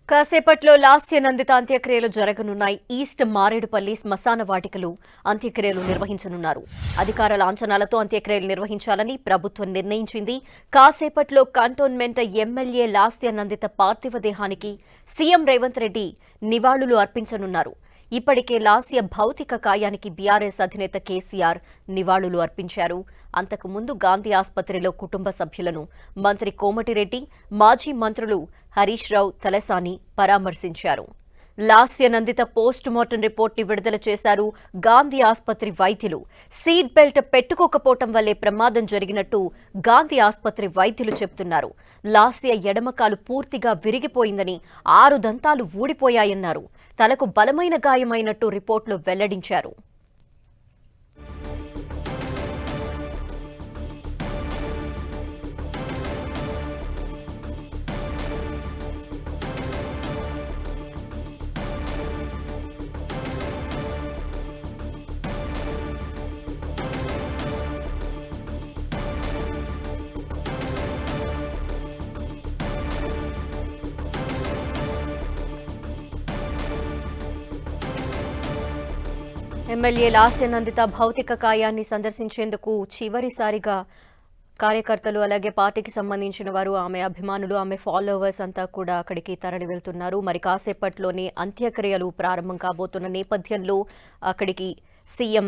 కాసేపట్లో లాస్య నందిత అంత్యక్రియలు జరగనున్నాయి. ఈస్ట్ మారేడుపల్లి శ్మశాన వాటికలు అంత్యక్రియలు నిర్వహించనున్నారు. అధికార లాంఛనాలతో అంత్యక్రియలు నిర్వహించాలని ప్రభుత్వం నిర్ణయించింది. కాసేపట్లో కంటోన్మెంట్ ఎమ్మెల్యే లాస్య నందిత పార్థివ దేహానికి సీఎం రేవంత్ రెడ్డి నివాళులు అర్పించనున్నారు. ఇప్పటికే లాస్య భౌతిక కాయానికి బీఆర్ఎస్ అధినేత కేసీఆర్ నివాళులు అర్పించారు. అంతకుముందు గాంధీ ఆసుపత్రిలో కుటుంబ సభ్యులను మంత్రి కోమటిరెడ్డి, మాజీ మంత్రులు హరీష్ రావు, తలసాని పరామర్శించారు. లాస్య నందిత పోస్ట్ మార్టం రిపోర్ట్ని విడుదల చేశారు గాంధీ ఆసుపత్రి వైద్యులు. సీట్ బెల్ట్ పెట్టుకోకపోవటం వల్లే ప్రమాదం జరిగినట్టు గాంధీ ఆసుపత్రి వైద్యులు చెబుతున్నారు. లాస్య ఎడమకాలు పూర్తిగా విరిగిపోయిందని, 6 దంతాలు ఊడిపోయాయన్నారు. తలకు బలమైన గాయమైనట్టు రిపోర్టులో వెల్లడించారు. ఎమ్మెల్యే లాస్య నందిత భౌతిక కాయాన్ని సందర్శించేందుకు చివరిసారిగా కార్యకర్తలు, అలాగే పార్టీకి సంబంధించిన వారు, ఆమె అభిమానులు, ఆమె ఫాలోవర్స్ అంతా కూడా అక్కడికి తరలి వెళ్తున్నారు. మరి కాసేపట్లోనే అంత్యక్రియలు ప్రారంభం కాబోతున్న నేపథ్యంలో అక్కడికి సీఎం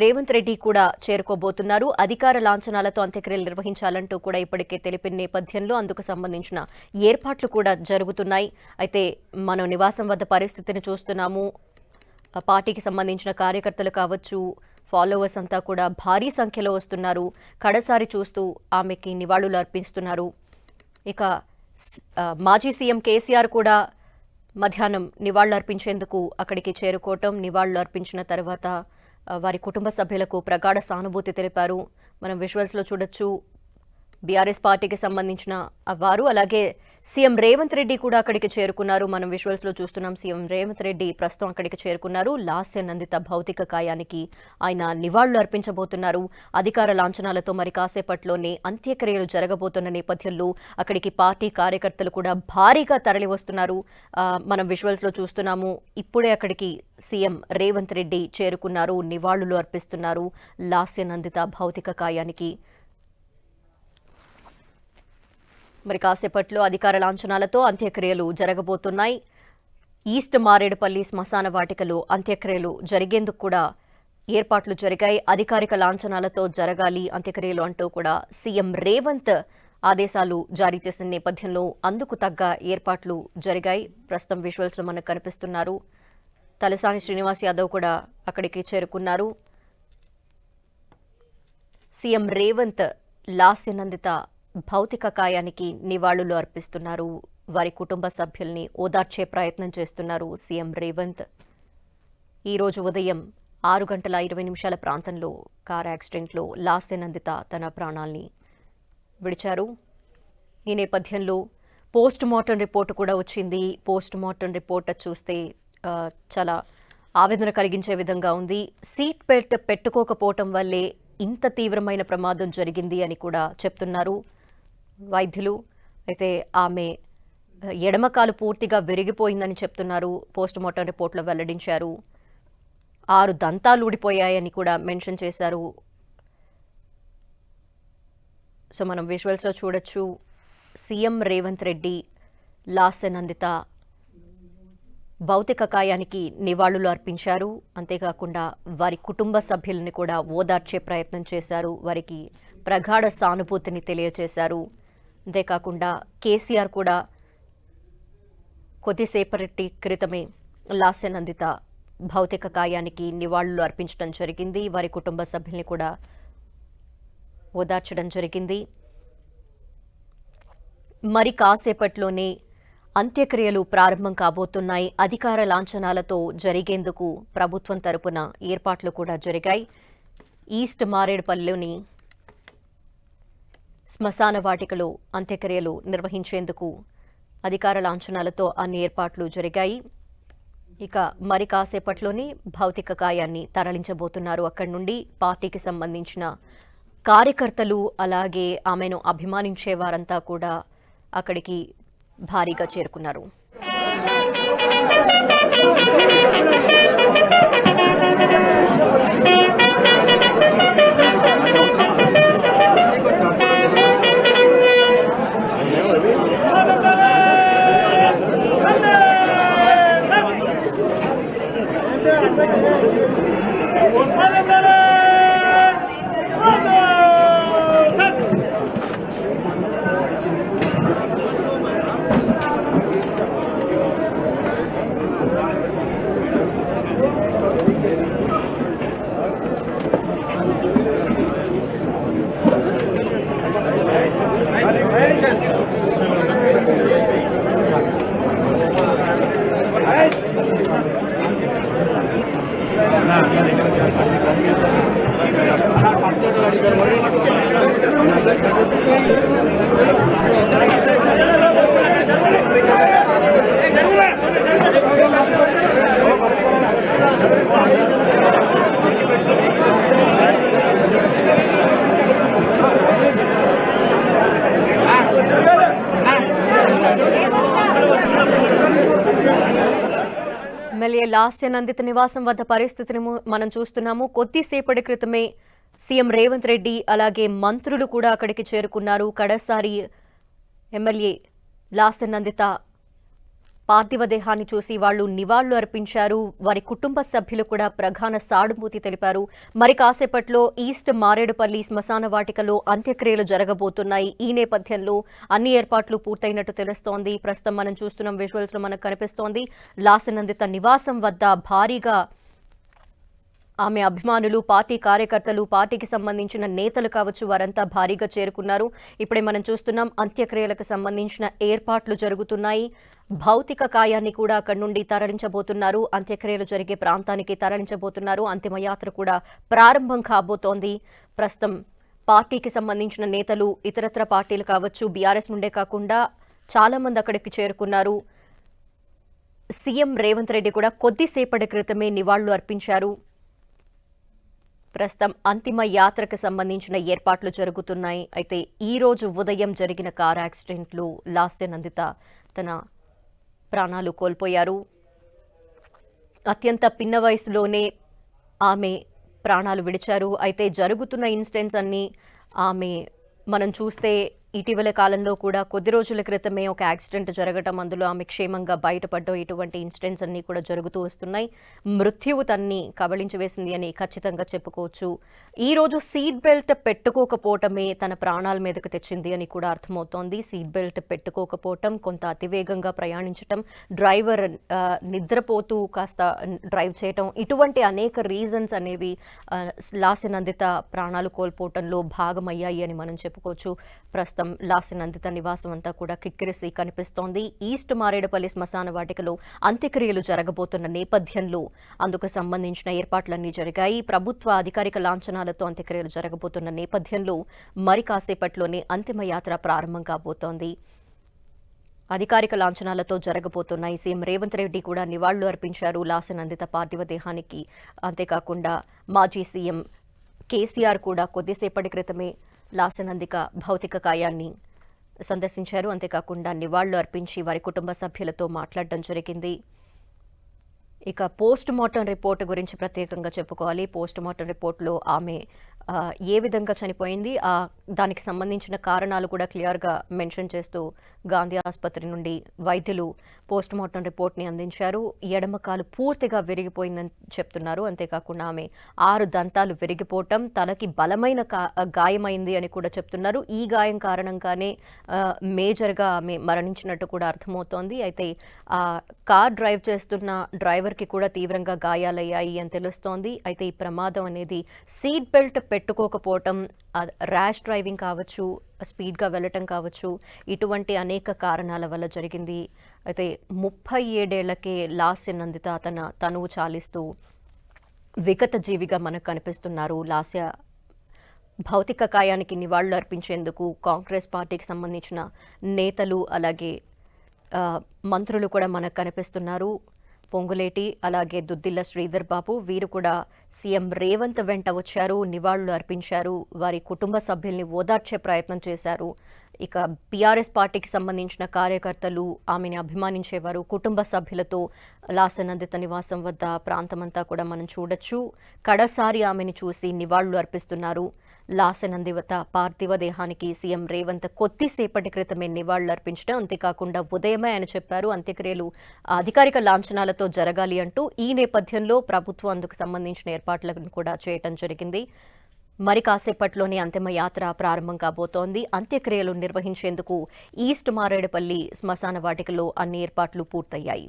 రేవంత్ రెడ్డి కూడా చేరుకోబోతున్నారు. అధికార లాంఛనాలతో అంత్యక్రియలు నిర్వహించాలంటూ కూడా ఇప్పటికే తెలిపిన నేపథ్యంలో అందుకు సంబంధించిన ఏర్పాట్లు కూడా జరుగుతున్నాయి. అయితే మనం నివాసం వద్ద పరిస్థితిని చూస్తున్నాము. పార్టీకి సంబంధించిన కార్యకర్తలు కావచ్చు, ఫాలోవర్స్ అంతా కూడా భారీ సంఖ్యలో వస్తున్నారు. కడసారి చూస్తూ ఆమెకి నివాళులు అర్పిస్తున్నారు. ఇక మాజీ సీఎం కేసీఆర్ కూడా మధ్యాహ్నం నివాళులు అర్పించేందుకు అక్కడికి చేరుకోవటం, నివాళులు అర్పించిన తర్వాత వారి కుటుంబ సభ్యులకు ప్రగాఢ సానుభూతి తెలిపారు. మనం విజువల్స్లో చూడొచ్చు. బీఆర్ఎస్ పార్టీకి సంబంధించిన వారు, అలాగే సీఎం రేవంత్ రెడ్డి కూడా అక్కడికి చేరుకున్నారు. మనం విజువల్స్లో చూస్తున్నాం. సీఎం రేవంత్ రెడ్డి ప్రస్తుతం అక్కడికి చేరుకున్నారు. లాస్య నందిత భౌతిక కాయానికి ఆయన నివాళులు అర్పించబోతున్నారు. అధికార లాంఛనాలతో మరి కాసేపట్లోనే అంత్యక్రియలు జరగబోతున్న నేపథ్యంలో అక్కడికి పార్టీ కార్యకర్తలు కూడా భారీగా తరలి వస్తున్నారు. మనం విజువల్స్లో చూస్తున్నాము. ఇప్పుడే అక్కడికి సీఎం రేవంత్ రెడ్డి చేరుకున్నారు, నివాళులు అర్పిస్తున్నారు లాస్య నందిత భౌతిక కాయానికి. మరి కాసేపట్లో అధికార లాంఛనాలతో అంత్యక్రియలు జరగబోతున్నాయి. ఈస్ట్ మారేడుపల్లి శ్మశాన వాటికలో అంత్యక్రియలు జరిగేందుకు కూడా ఏర్పాట్లు జరిగాయి. అధికారిక లాంఛనాలతో జరగాలి అంత్యక్రియలు అంటూ కూడా సీఎం రేవంత్ ఆదేశాలు జారీ చేసిన నేపథ్యంలో అందుకు తగ్గ ఏర్పాట్లు జరిగాయి. ప్రస్తుతం విజువల్స్లో మనకు కనిపిస్తున్నారు. తలసాని శ్రీనివాస్ యాదవ్ కూడా అక్కడికి చేరుకున్నారు. సీఎం రేవంత్ లాస్య నందిత భౌతిక కాయానికి నివాళులు అర్పిస్తున్నారు. వారి కుటుంబ సభ్యుల్ని ఓదార్చే ప్రయత్నం చేస్తున్నారు సీఎం రేవంత్. ఈరోజు ఉదయం 6:20 ప్రాంతంలో కార్ యాక్సిడెంట్లో లాస్య నందిత తన ప్రాణాల్ని విడిచారు. ఈ నేపథ్యంలో పోస్ట్ మార్టం రిపోర్టు కూడా వచ్చింది. పోస్ట్ మార్టం రిపోర్ట్ చూస్తే చాలా ఆవేదన కలిగించే విధంగా ఉంది. సీట్ బెల్ట్ పెట్టుకోకపోవటం వల్లే ఇంత తీవ్రమైన ప్రమాదం జరిగింది అని కూడా చెప్తున్నారు వైద్యులు. అయితే ఆమె ఎడమకాలు పూర్తిగా విరిగిపోయిందని చెప్తున్నారు. పోస్ట్ మార్టం రిపోర్ట్లో వెల్లడించారు. 6 దంతాలు ఊడిపోయాయని కూడా మెన్షన్ చేశారు. సో మనం విజువల్స్లో చూడొచ్చు. సీఎం రేవంత్ రెడ్డి లాస్య నందిత భౌతిక కాయానికి నివాళులు అర్పించారు. అంతేకాకుండా వారి కుటుంబ సభ్యులని కూడా ఓదార్చే ప్రయత్నం చేశారు. వారికి ప్రగాఢ సానుభూతిని తెలియజేశారు. అంతేకాకుండా కేసీఆర్ కూడా కొద్దిసేపటి క్రితమే లాస్య నందిత భౌతిక కాయానికి నివాళులు అర్పించడం జరిగింది. వారి కుటుంబ సభ్యుల్ని కూడా ఓదార్చడం జరిగింది. మరి కాసేపట్లోనే అంత్యక్రియలు ప్రారంభం కాబోతున్నాయి. అధికార లాంఛనాలతో జరిగేందుకు ప్రభుత్వం తరపున ఏర్పాట్లు కూడా జరిగాయి. ఈస్ట్ మారేడుపల్లిలోని శ్మశాన వాటికలో అంత్యక్రియలు నిర్వహించేందుకు అధికార లాంఛనాలతో అన్ని ఏర్పాట్లు జరిగాయి. ఇక మరి కాసేపట్లోనే భౌతిక కాయాన్ని తరలించబోతున్నారు. అక్కడి నుండి పార్టీకి సంబంధించిన కార్యకర్తలు అలాగే ఆమెను అభిమానించే వారంతా కూడా అక్కడికి భారీగా చేరుకున్నారు. ఎమ్మెల్యే లాస్య నందిత నివాసం వద్ద పరిస్థితిని మనం చూస్తున్నాము. కొద్దిసేపటి క్రితమే సీఎం రేవంత్ రెడ్డి అలాగే మంత్రులు కూడా అక్కడికి చేరుకున్నారు. కడసారి ఎమ్మెల్యే లాస్య నందిత పార్థివ దేహాన్ని చూసి వాళ్లు నివాళులు అర్పించారు. వారి కుటుంబ సభ్యులు కూడా ప్రగాఢ సానుభూతి తెలిపారు. మరి కాసేపట్లో ఈస్ట్ మారేడుపల్లి శ్మశాన వాటికలో అంత్యక్రియలు జరగబోతున్నాయి. ఈ నేపథ్యంలో అన్ని ఏర్పాట్లు పూర్తయినట్టు తెలుస్తోంది. ప్రస్తుతం మనం చూస్తున్న విజువల్స్ లో మనకు కనిపిస్తోంది. లాస్య నందిత నివాసం వద్ద భారీగా ఆమె అభిమానులు, పార్టీ కార్యకర్తలు, పార్టీకి సంబంధించిన నేతలు కావచ్చు, వారంతా భారీగా చేరుకున్నారు. ఇప్పుడే మనం చూస్తున్నాం అంత్యక్రియలకు సంబంధించిన ఏర్పాట్లు జరుగుతున్నాయి. భౌతిక కాయాన్ని కూడా అక్కడి నుండి తరలించబోతున్నారు. అంత్యక్రియలు జరిగే ప్రాంతానికి తరలించబోతున్నారు. అంతిమయాత్ర కూడా ప్రారంభం కాబోతోంది. ప్రస్తుతం పార్టీకి సంబంధించిన నేతలు, ఇతరత్ర పార్టీలు కావచ్చు, బీఆర్ఎస్ నుండే కాకుండా చాలా మంది అక్కడికి చేరుకున్నారు. సీఎం రేవంత్ రెడ్డి కూడా కొద్దిసేపటి క్రితమే నివాళులు అర్పించారు. ప్రస్తుతం అంతిమ యాత్రకు సంబంధించిన ఏర్పాట్లు జరుగుతున్నాయి. అయితే ఈ రోజు ఉదయం జరిగిన కార్ యాక్సిడెంట్లు లాస్య నందిత తన ప్రాణాలు కోల్పోయారు. అత్యంత పిన్న వయసులోనే ఆమె ప్రాణాలు విడిచారు. అయితే జరుగుతున్న ఇన్సిడెంట్స్ అన్నీ ఆమె మనం చూస్తే ఇటీవల కాలంలో కూడా కొద్ది రోజుల క్రితమే ఒక యాక్సిడెంట్ జరగటం, అందులో ఆమె క్షేమంగా బయటపడడం, ఇటువంటి ఇన్సిడెంట్స్ అన్నీ కూడా జరుగుతూ వస్తున్నాయి. మృత్యువు తన్ని కబళించి వేసింది అని ఖచ్చితంగా చెప్పుకోవచ్చు. ఈ రోజు సీట్ బెల్ట్ పెట్టుకోకపోవటమే తన ప్రాణాల మీదకు తెచ్చింది అని కూడా అర్థమవుతోంది. సీట్ బెల్ట్ పెట్టుకోకపోవటం, కొంత అతివేగంగా ప్రయాణించటం, డ్రైవర్ నిద్రపోతూ కాస్త డ్రైవ్ చేయటం, ఇటువంటి అనేక రీజన్స్ అనేవి లాస్య నందిత ప్రాణాలు కోల్పోవటంలో భాగమయ్యాయి అని మనం చెప్పుకోవచ్చు. ప్రస్తుతం లాస్య నందిత నివాసం అంతా కూడా కిక్కిరిసి కనిపిస్తోంది. ఈస్ట్ మారేడుపల్లి శ్మశాన వాటికలో అంత్యక్రియలు జరగబోతున్న నేపథ్యంలో అందుకు సంబంధించిన ఏర్పాట్లన్నీ జరిగాయి. ప్రభుత్వ అధికారిక లాంఛనాలతో అంత్యక్రియలు జరగబోతున్న నేపథ్యంలో మరి కాసేపట్లోనే అంతిమయాత్ర ప్రారంభం కాబోతోంది. అధికారిక లాంఛనాలతో జరగబోతున్నాయి. సీఎం రేవంత్ రెడ్డి కూడా నివాళులు అర్పించారు లాస్య నందిత పార్థివ దేహానికి. అంతేకాకుండా మాజీ సీఎం కేసీఆర్ కూడా కొద్దిసేపటి క్రితమే లాస్య నందిత భౌతిక కాయాన్ని సందర్శించారు. అంతేకాకుండా నివాళులు అర్పించి వారి కుటుంబ సభ్యులతో మాట్లాడడం జరిగింది. ఇక పోస్ట్ మార్టం రిపోర్ట్ గురించి ప్రత్యేకంగా చెప్పుకోవాలి. పోస్ట్ మార్టం రిపోర్ట్లో ఆమె ఏ విధంగా చనిపోయింది, దానికి సంబంధించిన కారణాలు కూడా క్లియర్గా మెన్షన్ చేస్తూ గాంధీ ఆసుపత్రి నుండి వైద్యులు పోస్ట్ మార్టం రిపోర్ట్ని అందించారు. ఎడమ కాలు పూర్తిగా విరిగిపోయిందని చెప్తున్నారు. అంతేకాకుండా ఆమె 6 దంతాలు విరిగిపోవటం, తలకి బలమైన గాయమైంది అని కూడా చెప్తున్నారు. ఈ గాయం కారణంగానే మేజర్గా ఆమె మరణించినట్టు కూడా అర్థమవుతోంది. అయితే కార్ డ్రైవ్ చేస్తున్న డ్రైవర్కి కూడా తీవ్రంగా గాయాలయ్యాయి అని తెలుస్తోంది. అయితే ఈ ప్రమాదం అనేది సీట్ బెల్ట్ పెట్టుకోకపోవటం, ర్యాష్ డ్రైవింగ్ కావచ్చు, స్పీడ్గా వెళ్ళటం కావచ్చు, ఇటువంటి అనేక కారణాల వల్ల జరిగింది. అయితే 37 ఏళ్లకే లాస్య నందిత తన తనువు చాలిస్తూ విగత జీవిగా మనకు కనిపిస్తున్నారు. లాస్య భౌతిక కాయానికి నివాళులు అర్పించేందుకు కాంగ్రెస్ పార్టీకి సంబంధించిన నేతలు అలాగే మంత్రులు కూడా మనకు కనిపిస్తున్నారు. పొంగులేటి అలాగే దుద్దిల్ల శ్రీధర్ బాబు వీరు కూడా సీఎం రేవంత్ వెంట వచ్చారు, నివాళులు అర్పించారు, వారి కుటుంబ సభ్యుల్ని ఓదార్చే ప్రయత్నం చేశారు. ఇక బీఆర్ఎస్ పార్టీకి సంబంధించిన కార్యకర్తలు ఆమెని అభిమానించేవారు. కుటుంబ సభ్యులతో లాసనందిత నివాసం వద్ద ప్రాంతమంతా కూడా మనం చూడొచ్చు. కడసారి ఆమెను చూసి నివాళులు అర్పిస్తున్నారు. లాసనందిత పార్థివ దేహానికి సీఎం రేవంత్ కొద్దిసేపటి క్రితమే నివాళులు అర్పించడం, అంతేకాకుండా ఉదయమే ఆయన చెప్పారు అంత్యక్రియలు అధికారిక లాంఛనాలతో జరగాలి అంటూ. ఈ నేపథ్యంలో ప్రభుత్వం అందుకు సంబంధించిన ఏర్పాట్లను కూడా చేయటం జరిగింది. మరి కాసేపట్లోనే అంతిమ యాత్ర ప్రారంభం కాబోతోంది. అంత్యక్రియలు నిర్వహించేందుకు ఈస్ట్ మారేడుపల్లి శ్మశాన వాటికలో అన్ని ఏర్పాట్లు పూర్తయ్యాయి.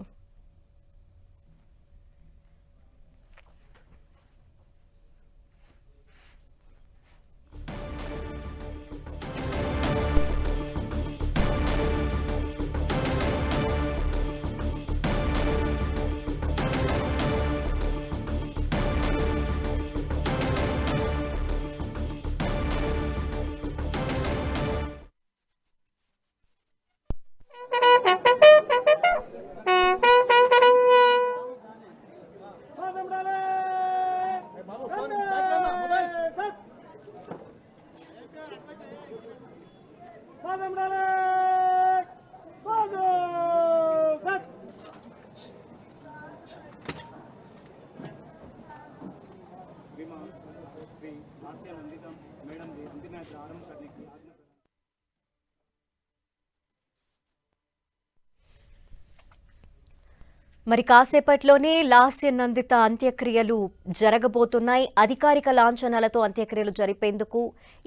మరి కాసేపట్లోనే లాస్యనందిత అంత్యక్రియలు జరగబోతున్నాయి. అధికారిక లాంఛనాలతో అంత్యక్రియలు జరిపేందుకు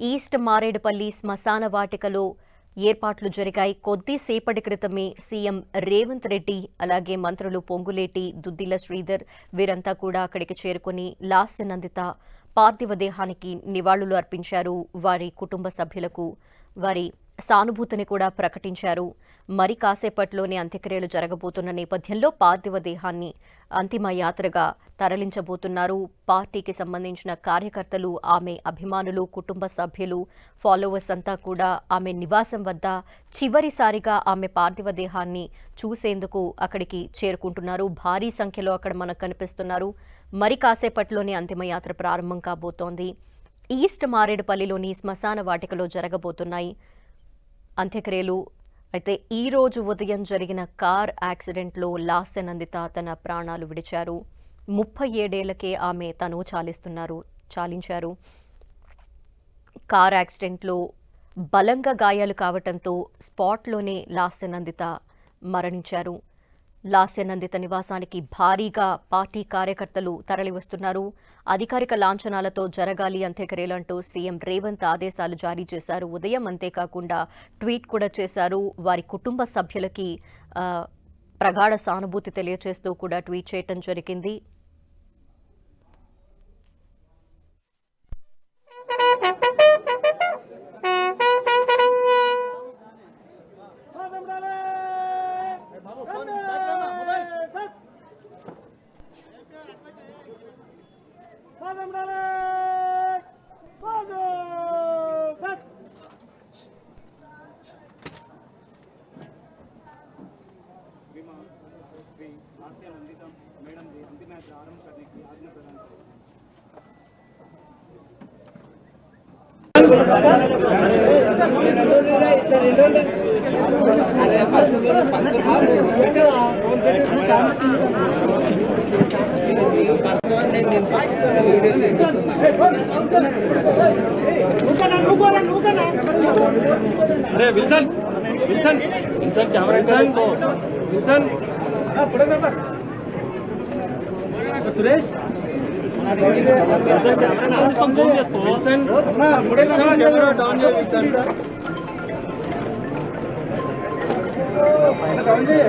ఈస్ట్ మారేడుపల్లి శ్మశాన వాటికలో ఏర్పాట్లు జరిగాయి. కొద్దిసేపటి క్రితమే సీఎం రేవంత్ రెడ్డి, అలాగే మంత్రులు పొంగులేటి, దుద్దిల శ్రీధర్ వీరంతా కూడా అక్కడికి చేరుకుని లాస్యనందిత పార్థివ దేహానికి నివాళులు అర్పించారు. వారి కుటుంబ సభ్యులకు వారి సానుభూతిని కూడా ప్రకటించారు. మరి కాసేపట్లోనే అంత్యక్రియలు జరగబోతున్న నేపథ్యంలో పార్థివ దేహాన్ని అంతిమ యాత్రగా తరలించబోతున్నారు. పార్టీకి సంబంధించిన కార్యకర్తలు, ఆమె అభిమానులు, కుటుంబ సభ్యులు, ఫాలోవర్స్ అంతా కూడా ఆమె నివాసం వద్ద చివరిసారిగా ఆమె పార్థివ దేహాన్ని చూసేందుకు అక్కడికి చేరుకుంటున్నారు. భారీ సంఖ్యలో అక్కడ మనకు కనిపిస్తున్నారు. మరి కాసేపట్లోనే అంతిమ యాత్ర ప్రారంభం కాబోతోంది. ఈస్ట్ మారేడుపల్లిలోని శ్మశాన వాటికలో జరగబోతున్నాయి అంత్యక్రియలు. అయితే ఈ రోజు ఉదయం జరిగిన కార్ యాక్సిడెంట్లో లాస్యనందిత తన ప్రాణాలు విడిచారు. 37 ఏళ్లకే ఆమె తను చాలించారు. కార్ యాక్సిడెంట్లో బలంగా గాయాలు కావడంతో స్పాట్లోనే లాస్యనందిత మరణించారు. లాస్యనందిత నివాసానికి భారీగా పార్టీ కార్యకర్తలు తరలివస్తున్నారు. అధికారిక లాంఛనాలతో జరగాలి అంత్యక్రియలు అంటూ సీఎం రేవంత్ ఆదేశాలు జారీ చేశారు ఉదయం. అంతేకాకుండా ట్వీట్ కూడా చేశారు. వారి కుటుంబ సభ్యులకి ప్రగాఢ సానుభూతి తెలియజేస్తూ కూడా ట్వీట్ చేయటం జరిగింది. मैडम जी अंतिम यात्रा आरंभ करने की आज्ञा प्रदान अरे Wilson Wilson Wilson camera Wilson Suresh camera phone చేసుకో విల్సన్ కెమెరా డౌన్ చేయి విల్సన్ పైన డౌన్ చేయి